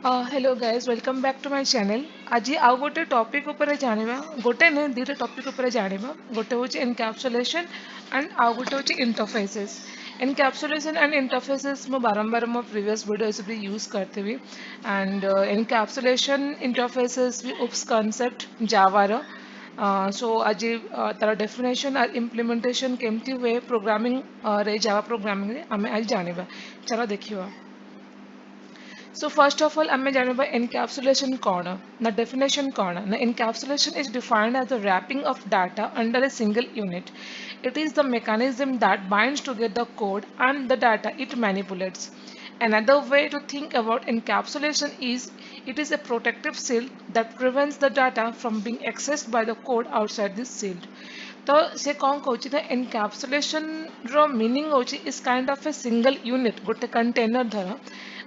Hello guys welcome back to my channel. आज आउ गोटे टॉपिक ऊपर जानिबा गोटे ने दीटा टॉपिक ऊपर जानिबा गोटे होची एनकैप्सुलेशन एंड आउ गोटे होची इंटरफेसेस। एनकैप्सुलेशन एंड इंटरफेसेस मो बारंबार मो प्रीवियस वीडियोस भी यूज करते भी एंड एनकैप्सुलेशन इंटरफेसेस भी उप्स कांसेप्ट जावा रो सो आज तार डेफिनेशन और इम्प्लीमेंटेशन केमती हुए प्रोग्रामिंग रे जावा प्रोग्रामिंग रे आमे आज जानिबा। चलो देखिबा। So first of all, आमे जानिबा encapsulation कौन ना definition कौन ना encapsulation is defined as the wrapping of data under a single unit. It is the mechanism that binds together the code and the data it manipulates. Another way to think about encapsulation is it is a protective shield that prevents the data from being accessed by the code outside this shield. तो से कौन कहूँ ना encapsulation रो meaning होची is kind of a single unit गोटे container धर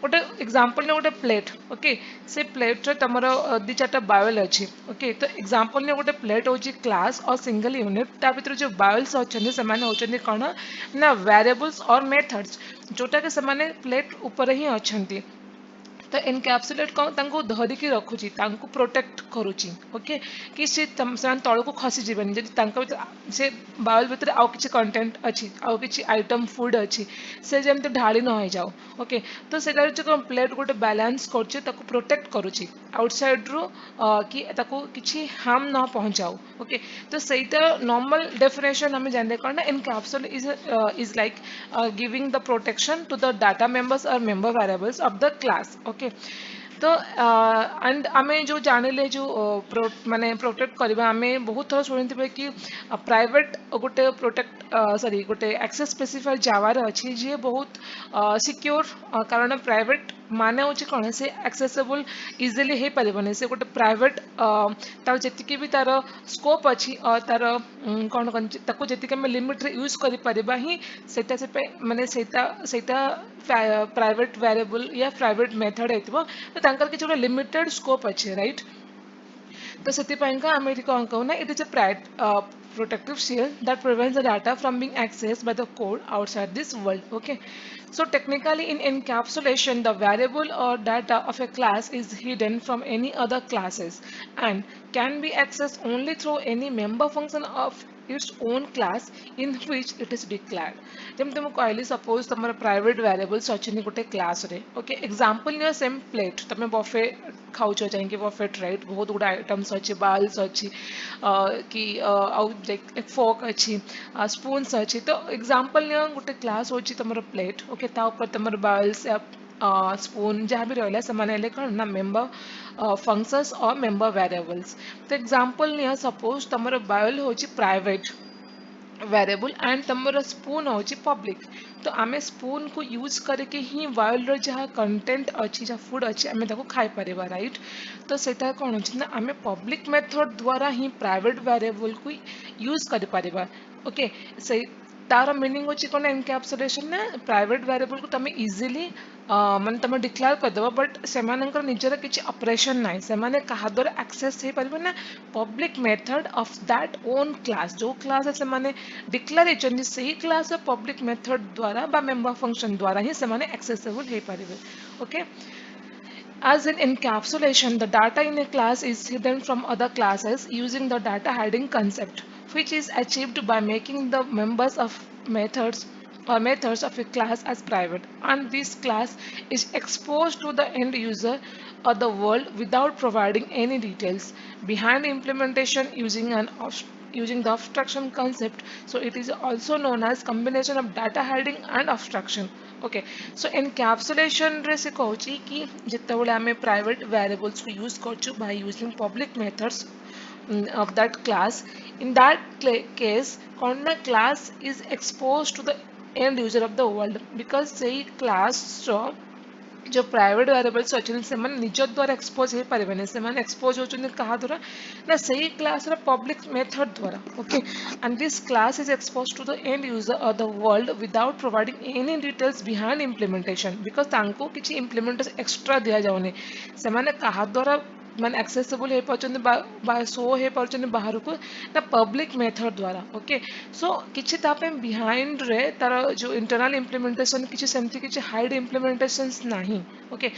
गोटे example ने गोटे प्लेट ओके से प्लेट रे तमरो दी चारटा बायोल अच्छी ओके तो एग्जांपल ने गोटे प्लेट होची क्लास और सिंगल यूनिट ता भीतर जो बायोल्स अछन से माने होचन कोन ना वेरिएबल्स और मेथड्स जोटा के से माने प्लेट ऊपर ही अछंती तो एनकैप्सुलेट कौन तांको धरिकी रखुची तांको प्रोटेक्ट करूची ओके कि से ସେମାନେ ତଳକୁ ଖସି ଯିବେନି ଯଦି ତାଙ୍କ ଭିତରେ ସେ ବାଉଲ ଭିତରେ ଆଉ କିଛି କଣ୍ଟେଣ୍ଟ ଅଛି ଆଉ କିଛି ଆଇଟମ ଫୁଡ ଅଛି ସେ ଯେମିତି ଢାଳି ନ ହେଇଯାଉ ଓକେ ତ ସେଇଟା ହଉଛି କ'ଣ ପ୍ଲେଟ୍ ଗୋଟେ ବାଲାନ୍ସ କରୁଛି ତାକୁ ପ୍ରୋଟେକ୍ଟ କରୁଛି ଆଉଟସାଇଡରୁ କି ତାକୁ କିଛି ହାର୍ମ ନ ପହଞ୍ଚାଉ ଓକେ ତ ସେଇଟା ନର୍ମାଲ ଡେଫିନେସନ ଆମେ ଜାଣିଲେ କ'ଣ ନା encapsulate is like giving the protection to the data members or member variables of the class okay तो एंड आमे जो जानिले जो माने प्रोटेक्ट करबा आमे बहुत थोड़ा सुनिथिबे कि प्राइवेट गोटे प्रोटेक्ट सॉरी गोटे एक्सेस स्पेसिफायर जावा रे अछि जे बहुत सिक्योर कारण प्राइवेट माने होची कोन से एक्सेसिबल इजीली हे परिबने से गोटे प्राइवेट तार जतिके भी तार स्कोप अछि और तार कोन कोन ताको जतिके हम लिमिट रे यूज करि परिबा ही सेटा से माने सेटा प्राइवेट वेरिएबल या प्राइवेट मेथड हेतबो तो तांकर किछ गोटे लिमिटेड स्कोप अछि राइट तो sethipainka ame iti kon कहूना it is a protective shield that prevents the data from being accessed by the code outside this world okay so technically in encapsulation the variable or data of a class is hidden from any other classes and can be accessed only through any member function of its own class in which it is declared ଯେମିତି ମୁଁ କହିଲି suppose ତମର private ଭ୍ୟାରିଏବଲ୍ସ ଅଛନ୍ତି ଗୋଟେ କ୍ଲାସରେ okay example ନିଅ same plate ତମେ buffet ଖାଉଛ ଯାଇକି ବଫେଟ୍ ରାଇଟ୍ ବହୁତ ଗୁଡ଼ା ଆଇଟମ୍ସ ଅଛି ବାଲ୍ସ ଅଛି କି ଆଉ ଫୋକ୍ ଅଛି ସ୍ପୁନ୍ସ ଅଛି ତ ଏକ୍ସାମ୍ପଲ ନିଅ ଗୋଟେ କ୍ଲାସ୍ ହେଉଛି ତମର ପ୍ଲେଟ୍ ଓକେ ତା ଉପରେ ତମର ବାଲ୍ସ ସ୍ପୁନ୍ ଯାହା ବି ରହିଲା ସେମାନେ ହେଲେ କ'ଣ ନା ମେମ୍ବର ଫଙ୍କସନ୍ସ ଅର୍ ମେମ୍ବର ଭ୍ୟାରିଏବଲ୍ସ ତ ଏକ୍ସାମ୍ପଲ ନିଅ ସପୋଜ ତମର ବାୟୋଲ ହେଉଛି ପ୍ରାଇଭେଟ वेरिएबल एंड तमरो स्पून होची पब्लिक तो आमे स्पून को यूज करके ही वाइल्ड रो जहाँ कंटेंट अच्छी जहाँ फूड अच्छी आमे ताको खाई परिबा राइट तो सेटा कोन होची ना आमे पब्लिक मेथड द्वारा ही प्राइवेट वेरिएबल को यूज कर परिबा ओके से तार मीनिंग होची कोन एनकैप्सुलेशन ना प्राइवेट वेरिएबल को तमे इजीली माने तमे डिक्लेयर कर देबो बट सेमानकर निजर किछि ऑपरेशन नाही सेमाने कहा द्वारा एक्सेस हे परिबो ना public method of that own class जो क्लास है सेमाने डिक्लेयर हेचंदी सही क्लास पब्लिक मेथड द्वारा बा मेंबर फंक्शन द्वारा ही सेमाने एक्सेसिबल हे परिबे okay as in encapsulation, the data in a class is hidden from other classes using the data hiding concept, which is achieved by making the members of methods or methods of a class as private, and this class is exposed to the end user or the world without providing any details behind implementation using the abstraction concept. So it is also known as combination of data hiding and abstraction. Okay, so encapsulation रे से कहूची कि जितेबले आमे private variables को use करछु by using public methods of that class. In that case, कौन class is exposed to the end user of the world because सही class जो private variables अच्छे से निज द्वारा एक्सपोज हो पारे से एक्सपोज होती क्या द्वारा ना सही क्लास पब्लिक मेथड द्वारा okay and this class is expose to the end user of the world without providing any details behind implementation because किसी इम्प्लीमेंटेशन एक्सट्रा दि जाऊनी से क्या द्वारा मान एक्सेसिबल हो पार्टी शो हो पार्टी बाहर को ना पब्लिक मेथड द्वारा ओके सो किसी बिहाइंड रे तार जो इंटरनल इम्प्लीमेंटेशन किसी सेमती किसी हाइड इम्प्लीमेंटेशंस नहीं ओके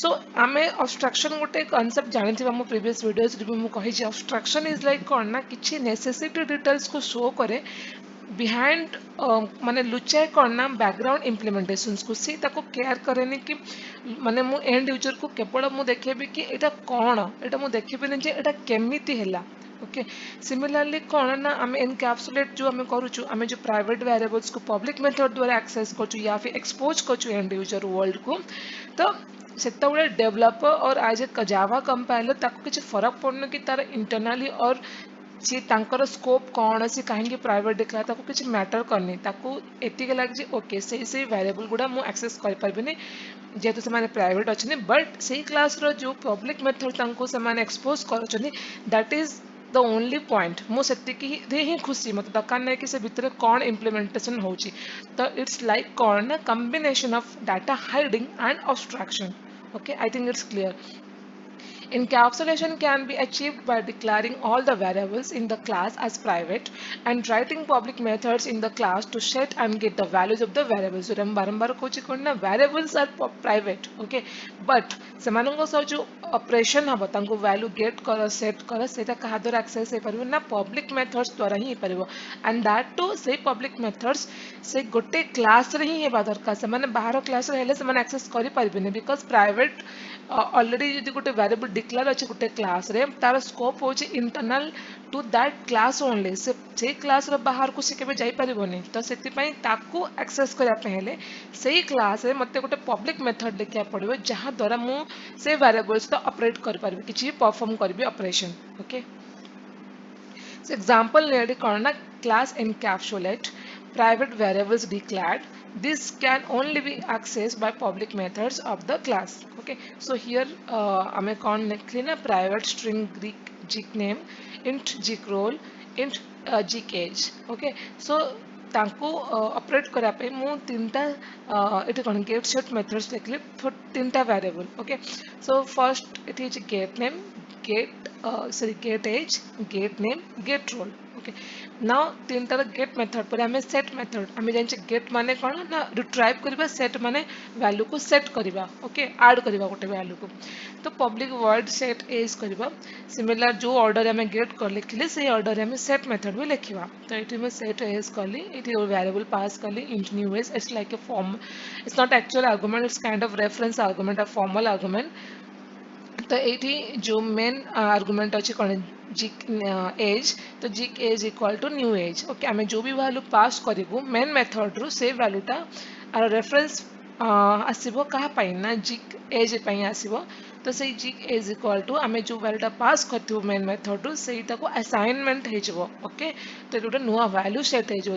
सो आम अब्स्ट्रक्शन गोटे कॉन्सेप्ट जानी आम प्रीवियस वीडियोस भी मुझे कही अब्स्ट्रक्शन इज लाइक कौन ना किसी नेसेसिटी डिटेल्स को शो करे बिहाइंड माने लुचाए कौन ना बैकग्राउंड इम्प्लीमेंटेशंस को सी ताको केयर करेनि कि माने मु एंड यूजर को केवल मु देखेबी कि एटा कौन एटा मु देखेबिनि जे एटा केमिति हैला ओके सिमिलरली कौन ना आम एनकैप्सुलेट जो आम करूँ आम जो प्राइवेट वेरिएबल्स को पब्लिक मेथड द्वारा एक्सेस करूँ या फिर एक्सपोज करूँ एंड यूजर वर्ल्ड को तो सेतबेले डेवलपर और आज ए जावा कंपाइलर ताको किसी फरक पड़न कि तार इंटरनली और सी तांकर स्कोप कौन सी कहीं प्राइवेट देखला ताको किसी मैटर करनी ताको एतिक लगे ओके से वेरिएबल गुड़ा मु एक्सेस कर पारिबिनी जेहेतु से प्राइवेट अच्छे बट से क्लास रो जो पब्लिक मेथड तांको से एक्सपोज कर that is the only point मुझे ही खुशी मत दरकार नहीं कि से भितर कौन इम्प्लीमेंटेशन होची तो इट्स लाइक कौन ना combination of data hiding and abstraction okay I think it's clear. Encapsulation can be achieved by declaring all the variables in the class as private and writing public methods in the class to set and get the values of the variables. So barambar kochi konna variables are private, okay? But semanungo so jo operation haba tango value get kara set kara seta kaha dwara access he paribo na public methods द्वारा ही paribo and that too say public methods से गोटे class रे ही हेबा दरकार से माने बाहर class रे हेले से माने एक्सेस करि परिबेनी बिकॉज़ प्राइवेट ऑलरेडी यदि गोटे वेरिएबल डिक्लेयर अच्छे गोटे क्लास रे तार स्कोप होची internal to that class only से क्लास रे बाहर को से केबे जाई परिबोनी तो सेति पई ताकू एक्सेस करिया पहले सेही क्लास रे मते गोटे पब्लिक मेथड लिखिया पड़िबो जहां द्वारा मु से वेरिएबल्स तो ऑपरेट कर परिबे किछि परफॉर्म करबी ऑपरेशन ओके so example नेडी कौन ना class encapsulate private variables declared. This can only be accessed by public methods of the class. Okay. So here हमें कौन लिखली ना private string Greek geek name, int geek role, int geek age. Okay. So तांको operate करा पे मु तीनटा it कौन गेट सेट मेथड्स लिखली फॉर तीनटा variable okay so first it is get name gate sorry get age get name get role okay now तीन तरह get method पर हमें set method हमें जान get माने कौन ना retrieve करिबा set माने value को set करिबा okay add करिबा गोटे value को तो public void set age करिबा similar जो order हमें get कर लिखले से order हमें set method भी लिखिबा तो इट में set age करली इट variable pass करली int new age it's like a form it's not actual argument it's kind of reference argument a formal argument तो ये जो मेन आर्गुमेंट अच्छे कौन जिक एज तो जिक edge equal to new edge okay आम जो भी वैल्यू पास करूँ मेन मेथड रू से वैल्यूटा आर रेफरेंस आसो क्या ना जिक एज आसो तो से जिक एज इक्वल टू आम जो वैल्यूटा पास करूँ मेन मेथड रू से असाइनमेंट हो ओके तो गोटे नुआ वैल्यू सेट हो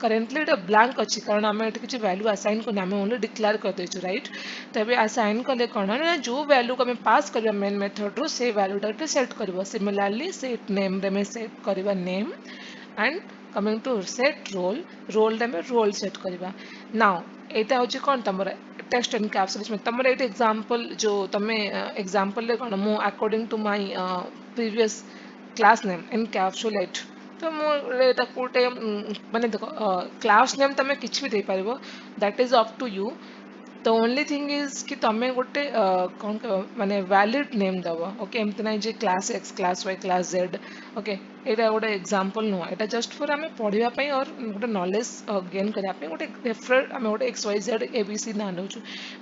करेन्टली ये ब्लांक अच्छी कारण आम ये किसी वैल्यू असाइन करना आम ओनली डिक्लेयर कर देचु राइट तो ये असाइन कले कौन ना जो वैल्यू को आम पास करवा मेन मेथड रू से वैल्यूटा सेट कर सिमिलरली सेट नेम रे सेट करवा name and coming to set role role रे रोल सेट करवा नाउ यहाँ हूँ कौन तुम टेक्स्ट एनकैप्सुलेशन तुम ये एग्जांपल जो तुम एग्जांपल कौन मु according to my previous class name encapsulate तो मुझे गोटे माने देख क्लास नेम तुम किसी भी दे पार that is up to you the only thing is कि तुम्हें गोटे कौन माने वैलिड नेम दब ओके एमती ना जे class X class Y class Z okay यहाँ गोटे एग्जांपल नुह यहाँ जस्ट फॉर आम पढ़ाई और गोटे नॉलेज गेन करने गोटे रेफर आम गोटे X Y Z A B C ना नौ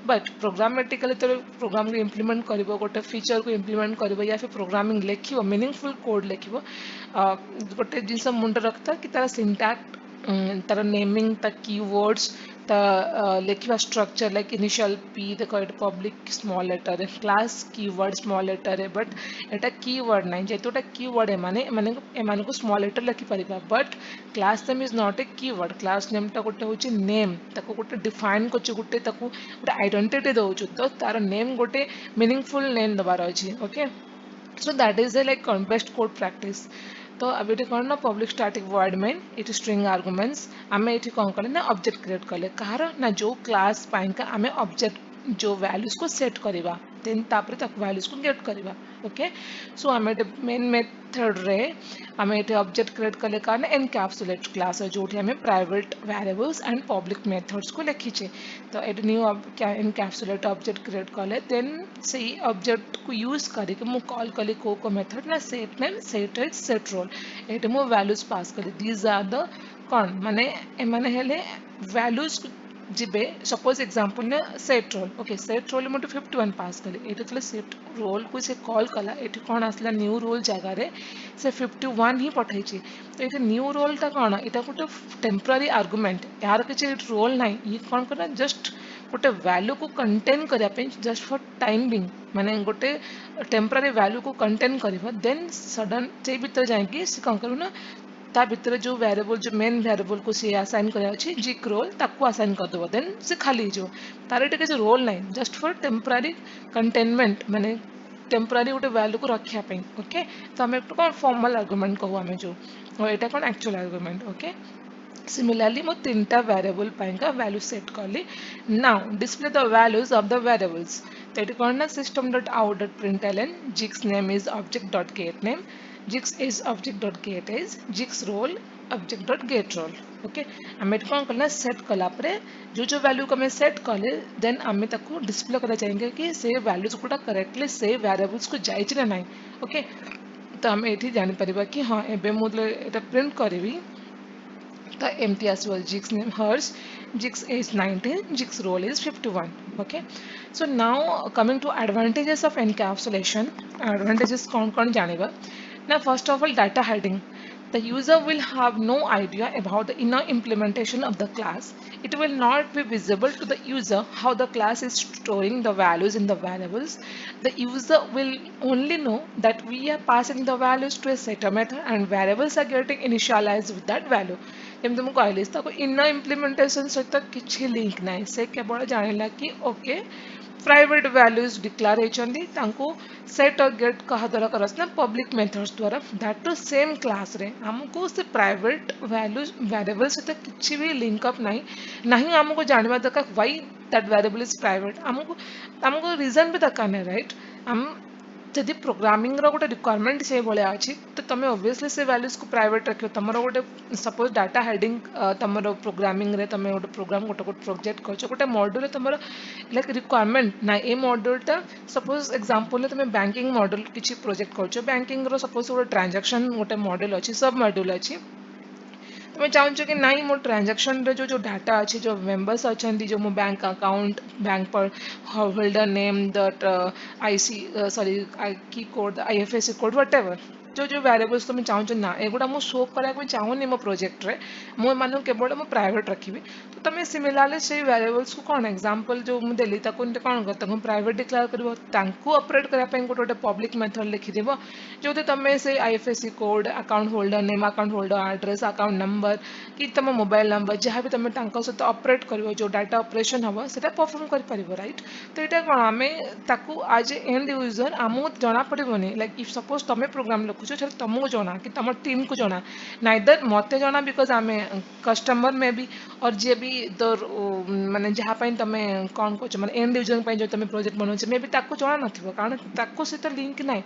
बट प्रोग्रामेटिकली तो प्रोग्राम को इम्प्लीमेंट कर गोटे फीचर को इम्प्लीमेंट कर या फिर प्रोग्रामिंग लिख मीनिंगफुल कोड लिख गोटे जिन मुंड रखता कि तार सिंटैक्ट तार नेमिंग ता कीवर्ड्स ता लिखा स्ट्रक्चर लाइक इनिशियल पी देखो ये पब्लिक स्मॉल लेटर है क्लास कीवर्ड स्मॉल लेटर है बट एटा कीवर्ड ना जेहेतु एटा कीवर्ड है माने एमान को स्मॉल लेटर लिखि परिबा but class name is not a keyword class name टा गोटे होची नेम ताको गोटे डिफाइन करछ गोटे ताको गोटे आइडेंटिटी दउछु तो तार नेम गोटे मीनिंगफुल नेम दबार अछि okay so that is a like best code practice तो अब ये कौन ना पब्लिक स्टैटिक वर्ड में ये स्ट्रिंग आर्गुमेंट्स आम ये कौन कले ना ऑब्जेक्ट क्रिएट कले कहार ना जो क्लास पाइंका आम ऑब्जेक्ट जो वैल्यूज को सेट करवा देन तापर तक वैल्यूज को गेट करवा ओके सो आम मेन मेथड रे आम ये ऑब्जेक्ट क्रिएट कले कारण एनकैप्सुलेट क्लास जो आम private variables and public methods को लिखीचे तो ये न्यू एनकैप्सुलेट ऑब्जेक्ट क्रिएट कले देन से ऑब्जेक्ट को यूज करके मु कॉल कली को मेथड ना set name set age set role ये मु वैल्यूज पास कली दीज आर द कौन माने एमाने हेले वैल्यूज जिबे सपोज एग्जांपल ने set role okay set role मोटे 51 पास कले एटा तले सेट रोल को से कॉल कला एटी कोन आसला न्यू रोल जगह रे से 51 ही पठाई छी तो एटा न्यू रोल ता कोन एटा गोटे टेम्पररी आर्गुमेंट यार किछि रोल नाही ये कोन करना जस्ट गोटे वैल्यू को कंटेन करिया पे जस्ट फॉर टाइम बिंग माने गोटे टेम्पररी वैल्यू को कंटेन करबा देन सडन से भीतर जाएंगे से कोन करू ना ता भीतर जो वेरिएबल जो मेन वेरिएबल को सी असाइन करा अछि जिक रोल ताको असाइन कर दबो देन से खाली जो तार एटे के रोल नाही जस्ट फॉर टेम्पररी कंटेनमेंट माने टेम्पररी गोटे वैल्यू को रखिया पे ओके तो हमें कोन फॉर्मल आर्गुमेंट कहू हमें जो और एटा कोन एक्चुअल आर्गुमेंट ओके सिमिलरली मो तीनटा वेरिएबल पाएगा वैल्यू सेट करली now display the values of the variables तो ये कौन ना system dot out dot println जिक्स name is object dot get name जिक्स is object dot get is जिक्स role object dot get role okay आम कौन करना सेट कला जो वैल्यू को सेट कले देन आम ताको डिस्प्ले करा चाहिए कि से वैल्यूज गुटा करेक्टली से वेरिएबल्स को जाइए ना नहीं ओके तो आम ये जापर कि हाँ एबे मुझे प्रिंट करी the empty as well jigs name hers jigs is 19 jigs roll is 51 okay so now coming to advantages of encapsulation advantages कौन जानिबा now first of all data hiding the user will have no idea about the inner implementation of the class it will not be visible to the user how the class is storing the values in the variables the user will only know that we are passing the values to a setter method and variables are getting initialized with that value जमी तुमको कहली inner implementation सहित किसी link ना से केवल जाना कि ओके प्राइवेट वैल्यूज डिक्लेयर होती सेट और गेट कहा द्वारा कर पब्लिक मेथड्स द्वारा दैट टू सेम क्लास रे हमको से प्राइवेट वैल्यूज वेरिएबल सहित किसी भी लिंकअप नहीं नहीं हमको जानवा दरकार why that variable is private हमको हमको रीजन भी दरकार नहीं राइट हम जदि प्रोग्रामिंग रो गोटे रिक्वायरमेंट से भाया अच्छी तो तुम ऑब्वियसली से वैल्यूज को प्राइवेट रखियो तुम गोटे सपोज डाटा हेडिंग तुम प्रोग्रामिंग रे तुम गोटे प्रोग्राम गोटे गोटे प्रोजेक्ट कर गोटे मॉड्यूल तुम लाइक रिक्वायरमेंट ना ये मॉड्यूलटा सपोज एग्जांपल तुम बैंकिंग मॉड्यूल किसी प्रोजेक्ट कर बैंकिंग रो सपोज गोटे ट्रांजैक्शन गोटे मॉड्यूल अच्छी सब मॉड्यूल अच्छी तुम्हें चाहूँ कि नहीं मो ट्रांजैक्शन रे जो डाटा अच्छी जो मेंबर्स अच्छा जो मो बैंक अकाउंट बैंक पर holder name that IC sorry की कोड आईएफएससी कोड व्हाटएवर जो वेरिएबल्स तुम चाहूँ ना एगुड़ा मुझे शो कराया चाहूनी मो प्रोजेक्ट रे मुझे केवल मु प्राइवेट रखी तो तुम सिमिलरली से वेरिएबल्स को कौन एग्जांपल जो मुझे देली कौन कर प्राइवेट डिक्लेयर कर ऑपरेट करने गोटे गोटे पब्लिक मेथड लिखिदेव जो तुम से IFSC code account holder name account holder address account number कि तुम मोबाइल नंबर जहाँ भी तुम सहित ऑपरेट कर जो डाटा ऑपरेशन हम से परफॉर्म कर राइट तो यहाँ कौन आम आज ए एंड यूजर आमको जना पड़ोनी लाइक इफ सपोज तुम प्रोग्राम लिखुच तुमको जना कि तुम टीम को जना नाइदर मत जना बिकज आम कस्टमर में भी और जी भी तो माने जहाँ तुम कौन कौच मैंने एंड यूजर जो तुम प्रोजेक्ट बनाऊे मे भी जना ना कारण सहित लिंक ना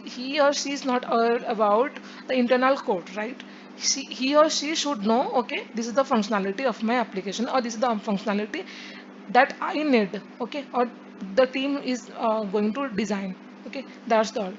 ही और C is not aware about the internal code right he or she should know okay this is the functionality of my application or this is the functionality that I need okay or the team is going to design okay that's all.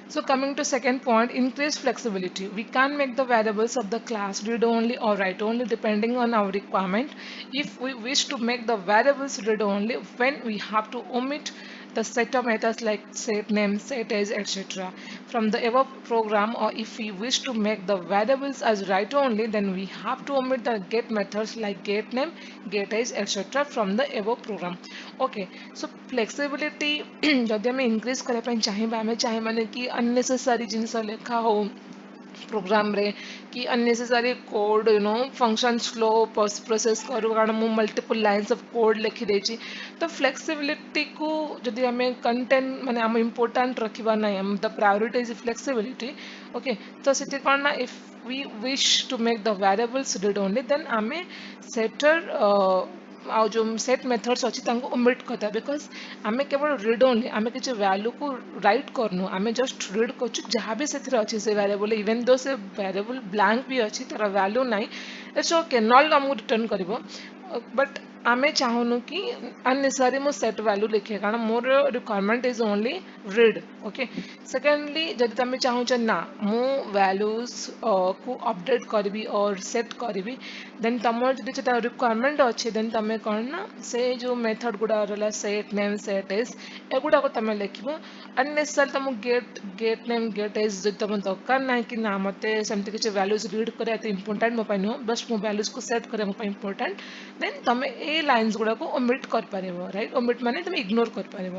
So coming to second point, increased flexibility. We can make the variables of the class read only or write only depending on our requirement. If we wish to make the variables read only, when we have to omit the set of methods like set name, set age, etc. from the above program, or if we wish to make the variables as write only, then we have to omit the get methods like get name, get age, etc. from the above program. Okay, so flexibility जदि आम increase करने चाहिए आम चाहे माने कि unnecessary जिनस लिखा हो प्रोग्राम रे कि unnecessary code you know function slow process करूँ कारण मुझे मल्टीपल लाइन्स ऑफ कोड लिखी देची तो फ्लेक्सिबिलिटी को जदि आम कंटेंट माने आम इम्पोर्टाट रखा ना the priority is flexibility okay तो से कौन ना if we wish to make the variables read only then आम सेटर आ जो सेट मेथड्स अच्छी ओमिट करता बिकज आम केवल रीड ओनली आम किसी वैल्यू को राइट करनु आम जस्ट रीड कर जहाँ भी से अच्छे से वेरिएबल इवेन दो से वेरिएबल ब्लैंक भी अच्छी तार वैल्यू ना इट्स ओके नल आमको रिटर्न कर बट आमे चाहूनु कि अननेसेसरी मो सेट वैल्यू लिखे कारण more requirement is only read okay secondly जब तुम चाहूच ना मु वैल्यूज को अपडेट करी और सेट करी देन तुम जो रिक्वायरमेंट अच्छे देन तुम कौन ना से जो मेथड गुड़ा रहा सेट नेम सेट एज एगुड़ा को तुम लिख अननेसेसरी तुम get get name get age जो तुम दरकार ना कि ना मत सेमती किसी वैल्यूज रीड करा इंपोर्टाट मो नुह बस मो वैल्यूज को सेट करा इंपोर्टाट देन तुम ए लाइन्स गुड़ा को ओमिट कर पार राइट ओमिट माने तुम इग्नोर कर पार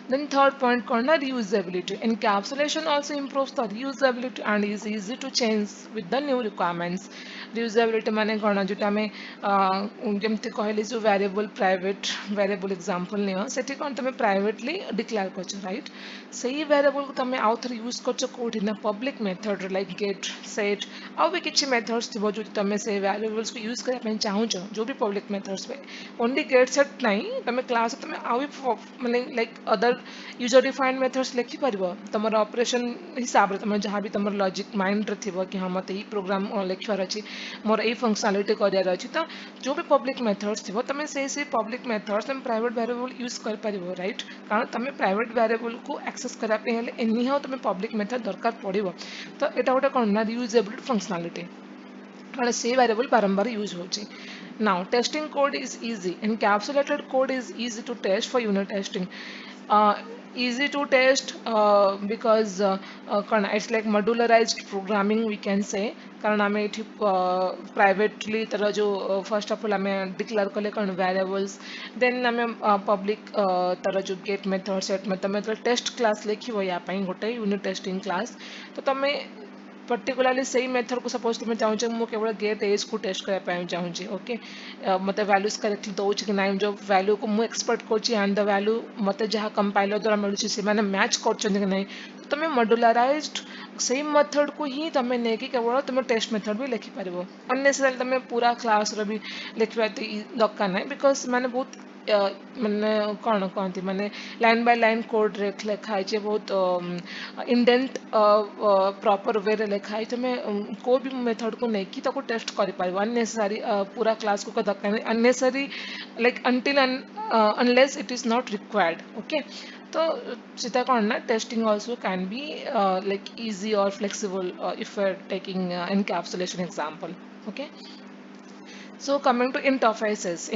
Then third point corner reusability. Encapsulation also improves the reusability and is easy to change with the new requirements. Reusability माने कौन जोटा में जमते कहले जो variable private variable example नहीं सेठी कौन तमें privately declare करचो right सही variable को तमें आउ थर use करचो कोड इन public method like get set आउ भी किसी methods थी वो जो तमें से variables को use करे अपने चाहूँ जो भी public methods पे only get set नहीं तमें class तमें आउ भी मतलब like other user defined methods लिखि पारिबो तमर ऑपरेशन हिसाब रे तमर जहां भी तमर लॉजिक माइंड रे थिबो कि हम मते ई प्रोग्राम लिखवार अछि मोर ए फंक्शनलिटी करियार अछि त जो भी पब्लिक मेथड्स थिबो तमे से पब्लिक मेथड्स तमे प्राइवेट वेरिएबल यूज कर पारिबो राइट कारण तमे प्राइवेट वेरिएबल को एक्सेस करा पे हेले एनी हाउ तमे पब्लिक मेथड दरकार पड़िबो तो एटा गोटे कोन ना reusable functionality and say variable barambar use hochi. Now testing code is easy. Encapsulated code is easy to test for unit testing. Easy to test because it's like modularized programming we can say कारण आम ये privately तरह जो first of all आम declare कले कौन variables then आम public तरह जो गेट मेथड सेट में तुम टेस्ट क्लास लिख या गोटे यूनिट टेस्टिंग क्लास तो तुम पर्टिकुलरली सही मेथड को सपोज तुम्हें चाहूँ मुझे केवल गेट एज को टेस्ट करने चाहूँगी ओके मत वैल्यूज करेक्टली दौर कि ना जो वैल्यू को मुझे एक्सपेक्ट कर एंड द वैल्यू मत जहाँ कंपाइलर द्वारा मिलूँ से मैच कर ना तो तुम मॉड्यूलराइज्ड सेम मेथड को ही तुम नहीं केवल तुम टेस्ट मेथड भी लिखिपार अननेसेसरी तुम पूरा क्लास भी लिखा दरकार ना बिकज मैंने बहुत मैंने कौन कहती मैंने लाइन बाय लाइन कोड लिखाई बहुत इंडेंट प्रॉपर वे रे लिखाई तुम्हें को भी मेथड को नहीं कि टेस्ट कर पार अननेसेसरी पूरा क्लास को दरकार नहीं unnecessary like until unless it is not required okay तो सीधा कौन ना testing also can be like easy or flexible if we're taking encapsulation example okay so coming to interfaces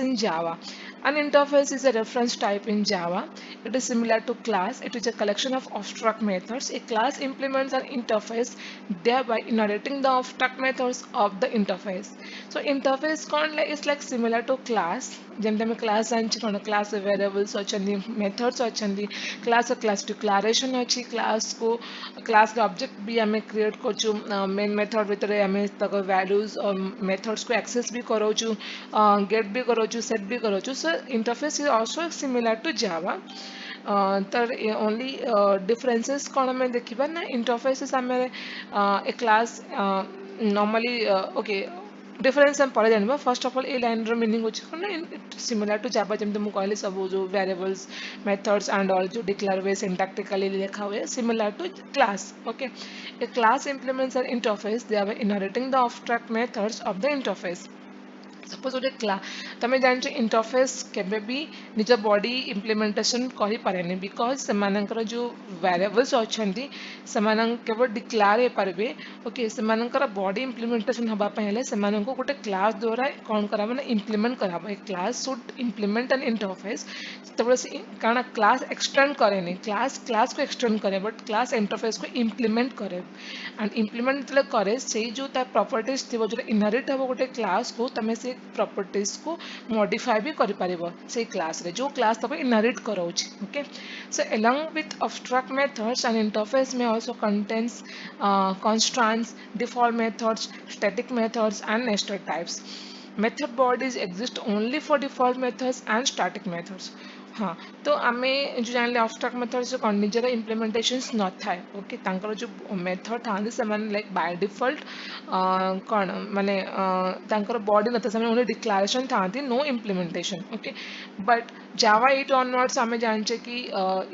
in Java. An interface is a reference type in Java. It is similar to class. It is a collection of abstract methods. A class implements an interface, thereby inheriting the abstract methods of the interface. So interface is like similar to class. जेमती आम class जानी कौन class variables अच्छा methods अच्छा class declaration अच्छी class को class object भी आम create कर मेन मेथड भितर आम तक वैल्यूज और मेथड्स को एक्सेस भी कराऊँ गेट भी कराऊँ सेट भी कराऊँ so interface is also similar to Java तर ओनली डिफरेंसेस कौन आम देखा ना इंटरफेस आम a class normally okay difference हम पढ़े जाना फर्स्ट ऑफ ऑल ए लाइन मीनिंग हो सिमिलर टू जावा जमी मुझे कहली सब जो वेरिएबल्स मेथड्स एंड ऑल जो डिक्लेयर हुए सिंटैक्टिकली लिखा हुए similar to class okay a class implements an interface they are inheriting the abstract methods of the interface suppose गोटे तुम जान इंटरफेस केबे भी निज बॉडी इम्प्लीमेंटेशन कर पारे बिकज से जो वेरिएबल्स अच्छा केवल डिक्लेयर हो पारे ओके से बॉडी इम्प्लीमेंटेशन हाँपाई से गोटे क्लास द्वारा कौन करा मैंने इम्प्लीमेंट करा a class should implement an interface जो कारण क्लास एक्सटेंड करे क्लास को एक्सटेंड करे बट क्लास इंटरफेस को इम्प्लीमेंट करे एंड इम्प्लीमेंट जो करे से जो प्रॉपर्टीज थी जो इनहेरिट हे गोटे क्लास को तुम से प्रॉपर्टीज को मॉडिफाई भी कर पारिबो से क्लास रे जो क्लास तब इनहेरिट कराउछि okay so along with abstract methods an interface may also contains constraints default methods static methods and nested types method bodies exist only for default methods and static methods हाँ, तो आमे जो जानले abstract methods जो कौन निजर implementations न थाए ओके तांकर जो मेथड थांदी से माने लाइक बाय डिफॉल्ट कौन माने तांकर बॉडी न था से माने डिक्लेरेशन थांदी no implementation okay but Java 8 onwards आमे जानचे कि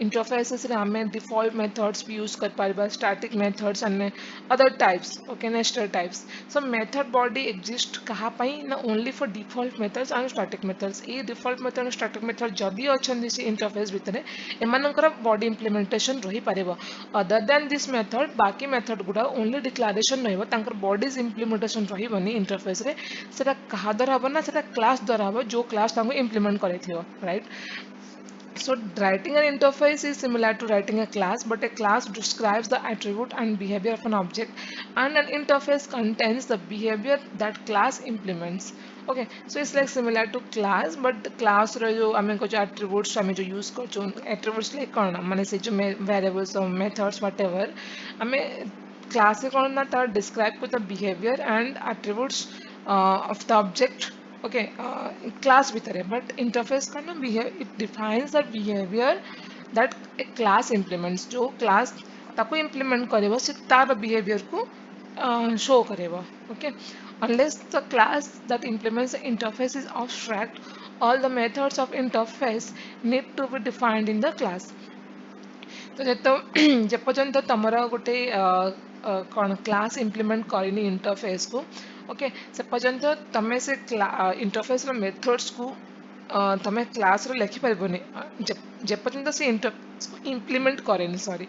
इंटरफेसेस रे आमे डिफॉल्ट मेथड्स भी यूज कर पारिबा स्टैटिक मेथड्स अन्य other types okay nested types so method body exist कहा पाई ना only for default methods and static methods ए डिफॉल्ट मेथड स्टैटिक मेथड जदि अच्छी से इंटरफेस भितर एमानकर बॉडी इम्प्लीमेंटेशन रही पारिबो अदर देन दिस मेथड बाकी मेथड गुडा ओनली डिक्लेरेशन रहइबो तांकर बॉडीज इम्प्लीमेंटेशन रहिबोनी इंटरफेस रे सेटा कहा द्वारा हबो ना सेटा क्लास द्वारा हबो जो क्लास तांको इम्प्लीमेंट करैथियो right so writing an interface is similar to writing a class, but a class describes the attribute and behavior of an object, and an interface contains the behavior that class implements. Okay, so it's like similar to class, but the class रे जो हमें कुछ attributes हमें जो use कर जो attributes like कौन माने से जो variables or methods whatever हमें class से कौन ना तार describe को the behavior and attributes of the object okay class भितर है but interface का ना behave it defines the behavior that a class implements जो class ताको implement करेगा से तार behavior को show करेगा okay unless the class that implements the interface is abstract all the methods of interface need to be defined in the class तो जेपर्यंत तमर गोटे कौन क्लास इम्प्लीमेंट करनी इंटरफेस को ओके से पर्यंत तमें से इंटरफेस मेथड्स को तमें क्लास रे लिखि परबोनी जेपर्यंत से इंटरफेस को इम्प्लीमेंट करेनी सॉरी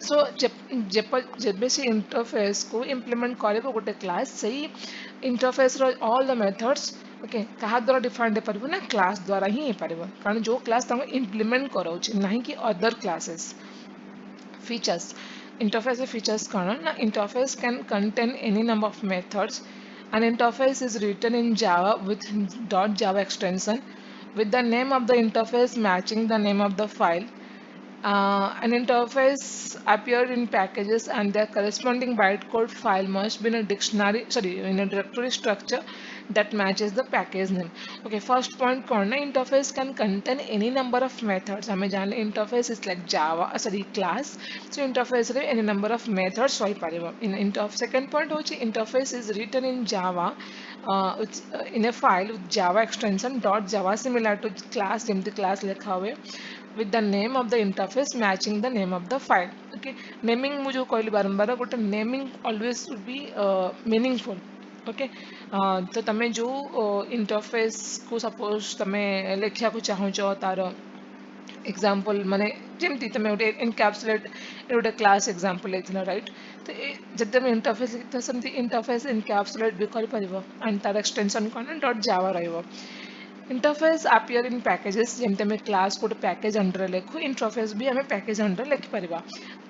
सो जब से इंटरफेस को इम्प्लीमेंट करे गोटे क्लास सही इंटरफेस रो ऑल द मेथड्स ओके कहा द्वारा डिफाइंड हो पारिबो ना क्लास द्वारा ही हो पारिबो कारण जो क्लास ताको इम्प्लीमेंट कराउछ नहीं कि other classes features interface features karan interface can contain any number of methods an interface is written in java with .java extension with the name of the interface matching the name of the file an interface appeared in packages and their corresponding bytecode file must be in a dictionary, sorry, in a directory structure that matches the package name. Okay, first point corner interface can contain any number of methods. हमें जाने interface is like Java, sorry, class. So interface रे any number of methods होई पारेबो. In second point होची interface is written in Java in a file with Java extension .java similar to class जेमती class लिखा हुए with the name of the interface matching the name of the file okay naming मुझे कहली बारंबार गोटे naming always would be meaningful okay तो तमे जो interface को सपोज तमे लेखिया को चाहो तार एग्जांपल माने जेमती तमे गोटे एनकैप्सुलेट गोटे क्लास एग्जांपल लेथिना राइट तो जब तमे इंटरफेस लिखता समथि इंटरफेस एनकैप्सुलेट भी कर परिबो एंड तार एक्सटेंशन कोन .java रहइबो इंटरफेस appear in packages जेमते में क्लास को पैकेज अंडर लेखु इंटरफेस भी हमें पैकेज अंडर लिख परिबा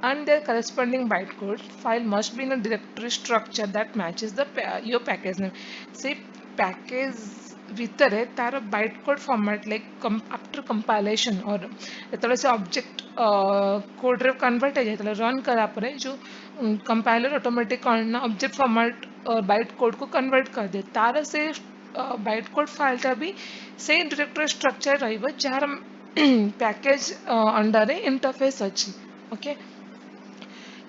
and their corresponding bytecode file must be in a directory structure that matches the your package name से पैकेज भीतर है तार bytecode format like after compilation और जेतले से ऑब्जेक्ट कोड रे कन्वर्ट है जेतले रन करा परे जो कंपाइलर ऑटोमेटिक करना ऑब्जेक्ट फॉर्मेट और बाइट कोड को कन्वर्ट कर दे तार से bytecode फाइल टा भी से डायरेक्टरी स्ट्रक्चर रहिबो जार पैकेज अंडर इंटरफेस अछि okay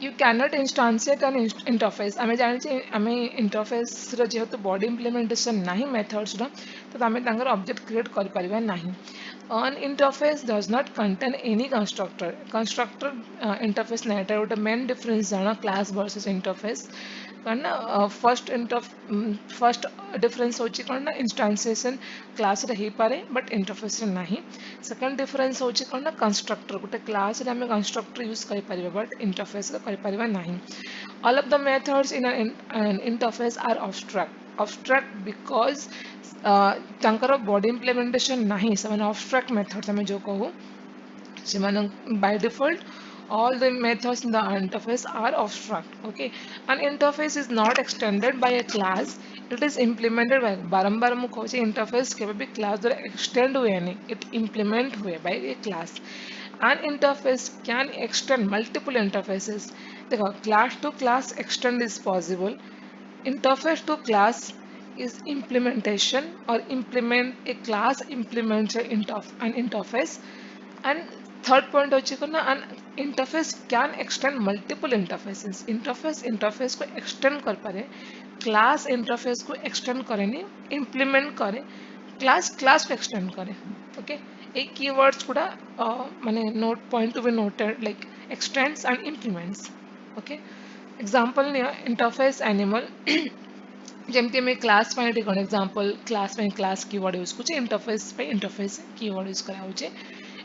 you cannot instantiate an interface आमे जानि छी आमे इंटरफेस रो जेहेतु बॉडी इंप्लीमेंटेशन नाही मेथड्स रो तो आमे तांगर ऑब्जेक्ट क्रिएट कर परिबा नाही an interface does not contain any constructor interface नहीं एटा गोटे मेन डिफरेंस जाना क्लास वर्सेस इंटरफेस कारण फर्स्ट डिफरेंस होची कौन ना इंस्टांसिएशन क्लास रे ही पारे बट इंटरफेस रे नाही सेकंड डिफरेंस होची कौन ना कंस्ट्रक्टर गोटे क्लास रे हमें कंस्ट्रक्टर यूज करि परिबे बट इंटरफेस रे करि परिबा नाही all of the methods in an interface are abstract because तांकर बॉडी इम्प्लीमेंटेशन नाही ସେମାନେ abstract methods ଆମେ जो कहू ସେମାନେ by default all the methods in the interface are abstract okay an interface is not extended by a class it is implemented by बारंबार मु कहूची interface केबे भी क्लास द्वारा एक्सटेंड हुए नहीं it implement हुए by a class an interface can extend multiple interfaces देखो class to class extend is possible interface to class is implementation or implement a class implements an interface. And third point होची को ना an interface can extend multiple interfaces. interface को extend कर पारे, class interface को extend करे नहीं, implement करे, class को extend करे. Okay, a keywords कुड़ा माने note point to be noted like extends and implements. Okay, example ने interface animal जमती मैं क्लास पे एक एग्जांपल क्लास में क्लास कीवर्ड यूज कुछ इंटरफेस पे इंटरफेस कीवर्ड यूज करा होचे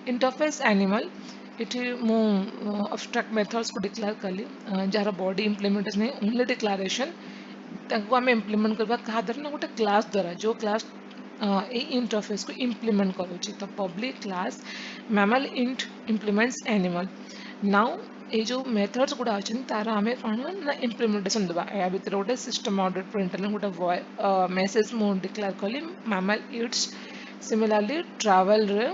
इंटरफेस एनिमल इठी मु अब्स्ट्रैक्ट मेथड्स को डिक्लेयर करली जार बॉडी इंप्लीमेंटेशन है ओनली डिक्लेरेशन ताको आम इंप्लीमेंट करबा कहा द्वारा ना गोटे क्लास द्वारा जो क्लास ए इंटरफेस को इंप्लीमेंट करूची तो public class mammal int implements animal now ये जो मेथड्स गुड़ा अच्छे तार आम कौन ना इम्प्लीमेंटेशन देवा या भितर गोटे सिस्टम ऑर्डर प्रिंटर गोटे मेसेज मु डिक्लेयर कली मैमल इट्स सिमिलरली ट्रैवल रे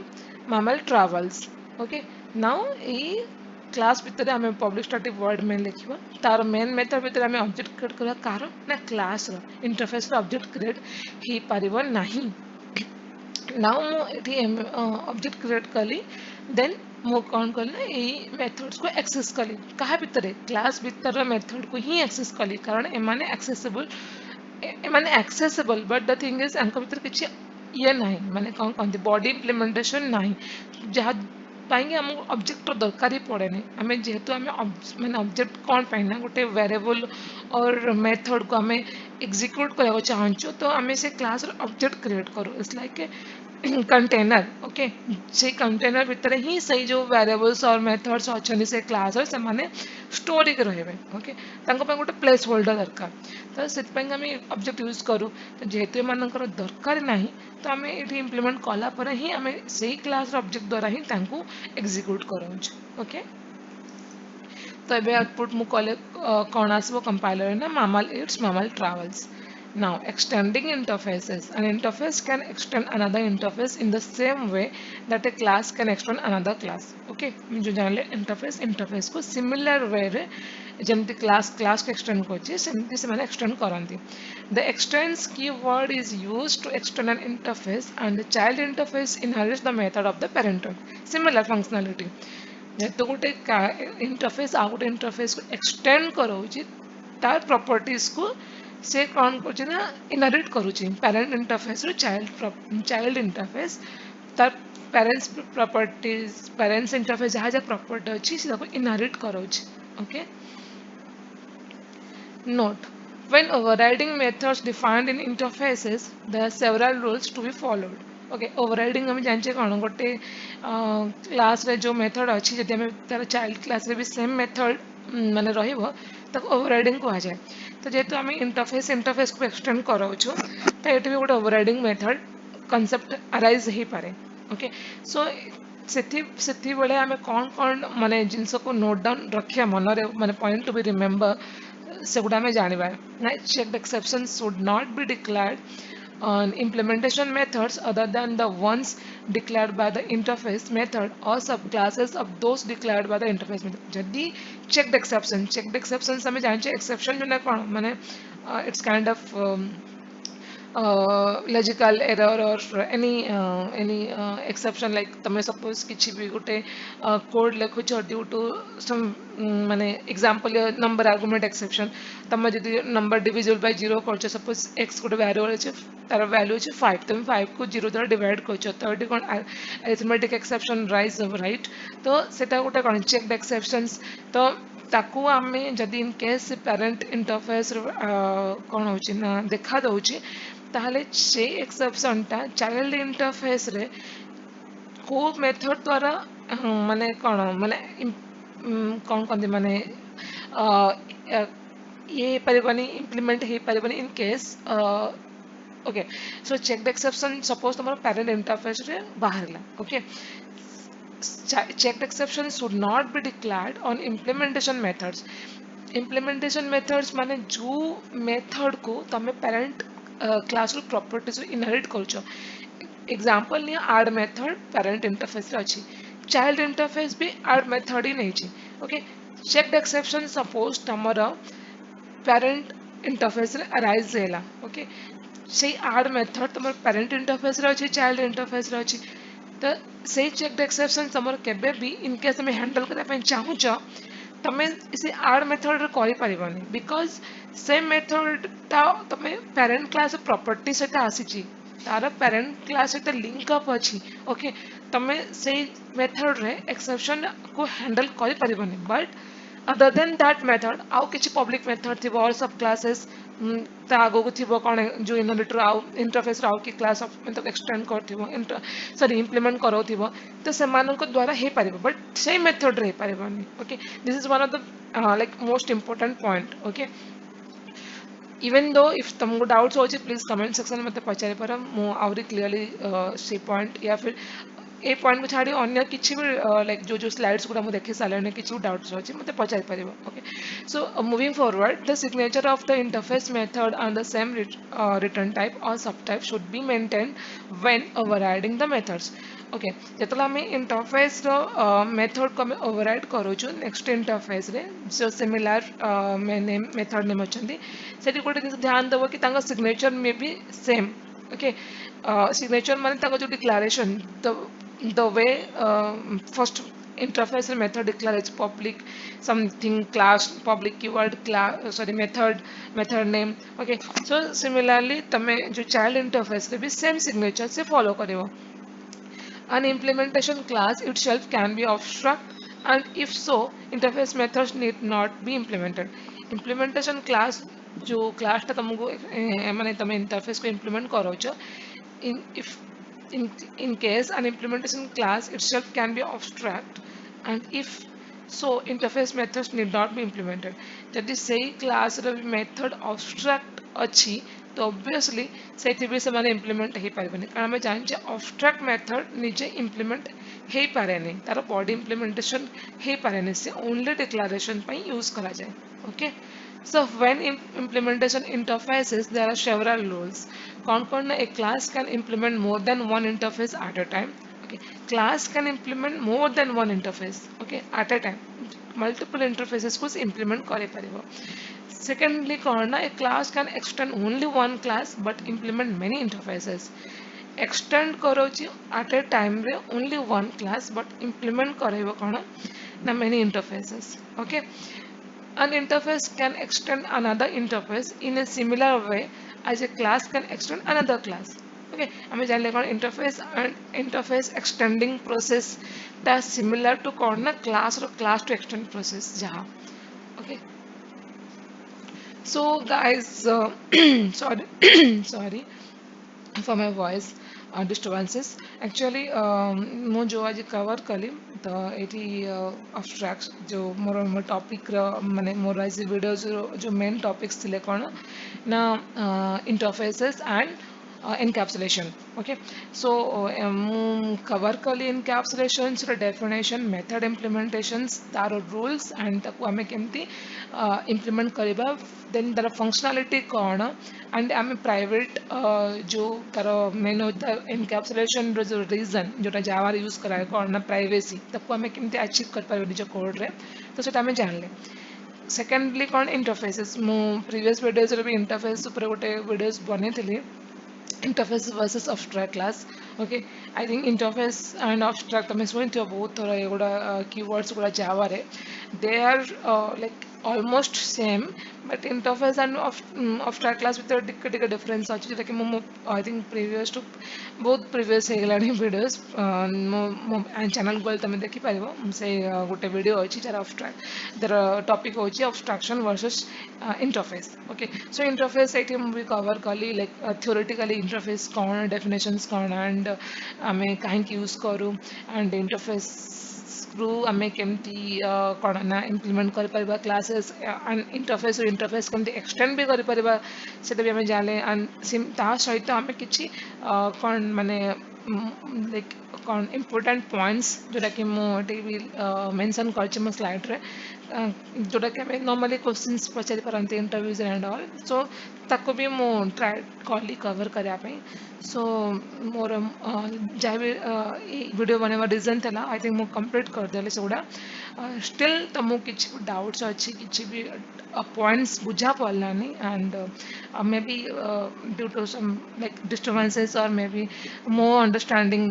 मैमल ट्रैवल्स. ओके, नाउ ये क्लास भितर आम पब्लिक स्टैटिक वर्ड में लिखा तार मेन मेथड भितर आम ऑब्जेक्ट क्रिएट करवा कार ना क्लास इंटरफेस ऑब्जेक्ट क्रिएट हो पारिबो नाही. नाउ मुझे ऑब्जेक्ट क्रिएट कली देन मु कौन कली ना ये मेथड्स को एक्सेस कली कहा भितर क्लास भितर मेथड को ही एक्सेस कली कारण एमाने accessible but the thing is एंको भितर किछि ये नाही माने कौन कौन बॉडी इम्प्लीमेंटेशन नाही जहाँ पाएंगे आम ऑब्जेक्ट दरकार ही पड़े आम जेहेतु आम मैंने ऑब्जेक्ट कौन पाइना गोटे वेरिएबल और मेथड को आम एग्जीक्यूट करने चाहूँ तो आम से क्लास ऑब्जेक्ट क्रिएट करूँ इट्स लाइक कंटेनर. ओके, से कंटेनर भितर ही सही जो वेरिएबल्स और मेथड्स अच्छे से क्लास से माने स्टोर के रहे. ओके, गोटे प्लेस होल्डर दरकार तो से आम ऑब्जेक्ट यूज करूँ तो जेहेतु एम दरकार ना तो आम ये इम्प्लीमेंट कला ही आम से क्लास ऑब्जेक्ट द्वारा ही एग्जीक्यूट करूँ. ओके, तो ये आउटपुट मु कले कौन आसो कंपाइलर ना mammal it's mammal travels. Now, extending interfaces. An interface can extend another interface in the same way that a class can extend another class. Okay, जो जाने interface को similar way रे जमती class को extend कोची सेमती से मैंने extend करांती. The extends keyword is used to extend an interface and the child interface inherits the method of the parent. Similar functionality. तो गोटे इंटरफेस आउ गोटे इंटरफेस को एक्सटेंड कराउची तार प्रॉपर्टीज को से कौन कर इनहेरिट करुच्ची पेरेंट इंटरफेस चाइल्ड इंटरफेस तार पेरेंट्स प्रॉपर्टीज पेरेंट्स इंटरफेस जहाँ जहाँ प्रॉपर्टी अच्छी से इनहेरिट करुच्ची. Okay, note when overriding methods defined in interfaces there are several rules to be followed. Okay, overriding आम जाने कौन गोटे क्लास रे जो मेथड अच्छी जब आम तार चाइल्ड क्लास रे भी सेम मेथड माने रहिबो तो ओवरराइडिंग कहा जाए. तो जेहेतु आम इंटरफेस को एक्सटेंड कराऊँ तो ये भी गोटे ओवरराइडिंग मेथड कॉन्सेप्ट अराइज हो पारे. ओके, सो से बेले आम कौन कौन माने जिनस को नोट डाउन रखिया मन माने पॉइंट टू बी रिमेम्बर से गुड़ा आम जाना ना checked exceptions should not be declared on implementation methods other than the ones declared by the interface method or subclasses of those declared by the interface method. जदि checked exceptions हमें जाने exception जो ना कौन माने it's kind of logical error or any exception like तमें suppose किसी भी गोटे code लिखुच due to some माने example number argument exception तमें जदि number divisible by 0 कर suppose x गोटे variable अच्छे तार value अच्छे 5 तमें 5 को 0 द्वारा divide कर तो ये कौन arithmetic exception rise of right तो सेटा गोटे कौन checked exceptions तो ताकू आमे जदि इन केस पेरेंट इंटरफेस कौन होची ना देखा दउची ताहले से एक्सेप्शनटा चाइल्ड इंटरफेस रे को मेथड द्वारा माने कौन माने कौन कौन माने ये परिबनी इम्प्लीमेंट हे परिबनी in case. Okay, so check the exception suppose तुम्हारा पेरेंट इंटरफेस रे बाहरला. Okay, checked exceptions should not be declared on implementation methods. implementation methods माने जो मेथड को तमे पेरेंट क्लास रो प्रॉपर्टीज इनहेरिट करछो. एग्जांपल ने ऐड मेथड पेरेंट इंटरफेस रे अछि चाइल्ड इंटरफेस भी ऐड मेथड ही नहीं छी. ओके, चेक्ड एक्सेप्शन सपोज तमरा पेरेंट इंटरफेस रे अराइज हैला. ओके, से आड मेथड तुम पेरेंट इंटरफेस रे अच्छी चाइल्ड इंटरफेस रे अच्छी तो से चेक एक्सेप्शन तुम केबे भी इनकेस तुम हैंडल करने चाहूच तमें इसे आड मेथड रे करि परिबनी बिकॉज से मेथड ता तमें पेरेंट क्लास प्रॉपर्टी सहित आसीची तार पेरेंट क्लास सहित लिंक अप अच्छी ओके तमें से मेथड रे एक्सेप्शन को हैंडल करि परिबनी but other than that method आउ किसी पब्लिक मेथड थी और सब क्लासेस ता आगो को थी कौन जो इनोरेटर आउ इंटरफेस आउ की क्लास मतलब एक्सटेंड कर सॉरी इम्प्लीमेंट करो तो से द्वारा हो पार बट से मेथड रे पारबनी okay this is one of the like most important point okay even though if तुमको डाउट्स हो प्लीज कमेंट सेक्शन में मत पचारि पार मुझे क्लीयरली से पॉइंट या फिर ए पॉइंट को छाड़ी अन्य किसी भी लाइक जो स्लाइड्स गुड़ा मुझे देखी सारे किसी डाउट्स अच्छे मत पचारि पार okay so moving forward the signature of the interface method and the same return type और subtype should be maintain when overriding the methods okay जो आम इंटरफेस मेथड को आम ओवरराइड करूँ नेक्स्ट इंटरफेस रे जो सिमिलर मेथड नेम अच्छा से गोटे जिन ध्यान देव कि signature may be same okay signature माने जो declaration the way first interface and method declare is public something class public keyword class sorry method name okay so similarly तमें जो child interface रे भी same signature से follow करेगा an implementation class itself can be abstract and if so interface methods need not be implemented implementation class जो class टा तुमको माने तमें interface को implement करो in if in case an implementation class itself can be abstract and if so interface methods need not be implemented जदि सही class रे method abstract अच्छी तो obviously से implement हो पारबनी कारण आम जाने abstract method निजे implement हो पारे नहीं तार body implementation हो पारे नहीं से only declaration पे use करा जाए okay so when implementation interfaces there are several rules कौन a class can implement more than one interface at a time okay class can implement more than one interface okay at a time multiple interfaces को implement करे पारिबो secondly a class can extend only one class but implement many interfaces extend करो at a time रे only one class but implement करेबो ना many interfaces okay an interface can extend another interface in a similar way as a class can extend another class okay हमें जान लेगा interface and interface extending process that similar to class or class to extend process जहाँ okay so guys sorry sorry for my voice disturbances actually ମୁଁ जो आज cover कली तो ये abstract जो मोर टॉपिक माने मोर आज वीडियो जो मेन टॉपिक्स थिले कौन ना interfaces and encapsulation okay so cover kali encapsulations definition method implementations तार rules and ताकू आमे केमती implement करिबा then तार functionality कौन and आमे private जो तार main होता encapsulation रो जो reason जोटा जावा यूज कराए कौन ना privacy ताकू आमे केमती achieve कर पारे निज कोड रे तो सेटा आमे जान ले सेकेंडली कौन इंटरफेसेस मु प्रीवियस वीडियोस रे भी इंटरफेस ऊपर गोटे वीडियोस बने थिली interface versus abstract class okay I think interface and abstract तमें सुनी थी बहुत थोड़ा ये गुड़ा keywords गुड़ा java रे they are like almost same but interface and abstract class with a difference अच्छी जैसे कि मु I think previous to बहुत previous है गलानी videos मु channel गोल तमें देखी पाइबो से गोटे video अच्छी जरा abstract जरा topic होची abstraction versus interface okay so interface I think we cover kali like theoretically interface कौन definitions कौन and आमे कहीं use करूँ and interface रू आमे केमती कौन ना implement कर परिबा classes and interface केमती extend भी कर परिबा सेटा भी आमे जाने and sim ता सहित आमे किछि कौन माने like कौन important points जोटा कि मुझे भी mention करचे मो slide रे जोटा कि आमे normally questions पचारि पारंती interviews and all so ताको भी मु try कली cover करिया पे so मोर जहाँ भी वीडियो बनेवा reason थला I think मु complete कर देले सेगुड़ा still तमु किछि डाउट्स अछि किछि भी points बुझा पड़लानी and maybe due to some like disturbances or maybe more understanding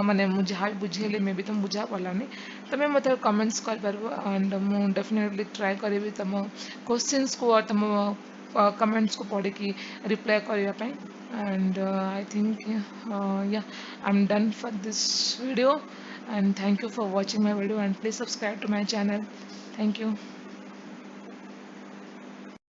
ମାନେ ମୁଁ ଯାହା ବି ବୁଝେଇଲି ମେ ବି ତୁମ ବୁଝା ପଡ଼ିଲାନି ତୁମେ ମୋତେ କମେଣ୍ଟସ୍ କରିପାରିବ ଆଣ୍ଡ ମୁଁ ଡେଫିନେଟଲି ଟ୍ରାଏ କରିବି ତୁମ କ୍ୱେଶ୍ଚିନ୍ସକୁ ତୁମ କମେଣ୍ଟସ୍କୁ ପଢ଼ିକି ରିପ୍ଲାଏ କରିବା ପାଇଁ and I think yeah, I'm done for this video and thank you for watching my video and please subscribe to my channel. Thank you.